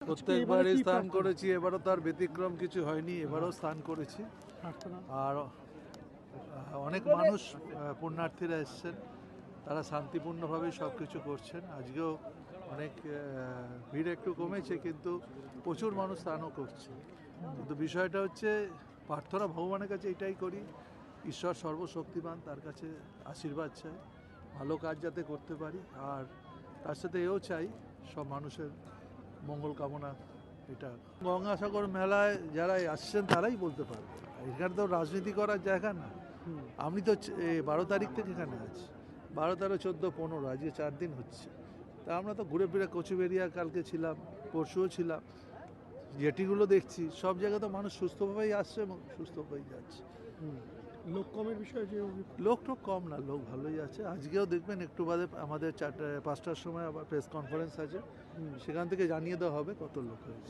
প্রত্যেকবারই স্নান করেছি, এবারও তার ব্যতিক্রম কিছু হয়নি, এবারও স্নান করেছি। আর অনেক মানুষ পুণ্যার্থীরা এসছেন, তারা শান্তিপূর্ণভাবেই সব কিছু করছেন। আজকেও অনেক ভিড় একটু কমেছে, কিন্তু প্রচুর মানুষ স্নানও করছে। কিন্তু বিষয়টা হচ্ছে প্রার্থনা ভগবানের কাছে এটাই করি, ঈশ্বর সর্বশক্তিমান, তার কাছে আশীর্বাদ চাই, ভালো কাজ যাতে করতে পারি। আর তার সাথে এও চাই সব মানুষের মঙ্গল কামনা। এটা গঙ্গাসাগর মেলায় যারা আসছেন তারাই বলতে পারবে, এখানে তো রাজনীতি করার জায়গা না। আমি তো 12 তারিখ থেকে এখানে আছি, 12, 13, 14, 15, আজকে 4 দিন হচ্ছে। তা আমরা তো ঘুরে ফিরে কচুবেরিয়া কালকে ছিলাম, পরশুও ছিলাম, জেটিগুলো দেখছি, সব জায়গায় তো মানুষ সুস্থভাবেই আসছে এবং সুস্থভাবেই যাচ্ছে। লোক কমের বিষয়ে যে লোক টোক কম না, লোক ভালোই আছে। আজকেও দেখবেন একটু বাদে আমাদের 4টা 5টার সময় আবার প্রেস কনফারেন্স আছে, সেখান থেকে জানিয়ে দেওয়া হবে কত লোক হয়েছে।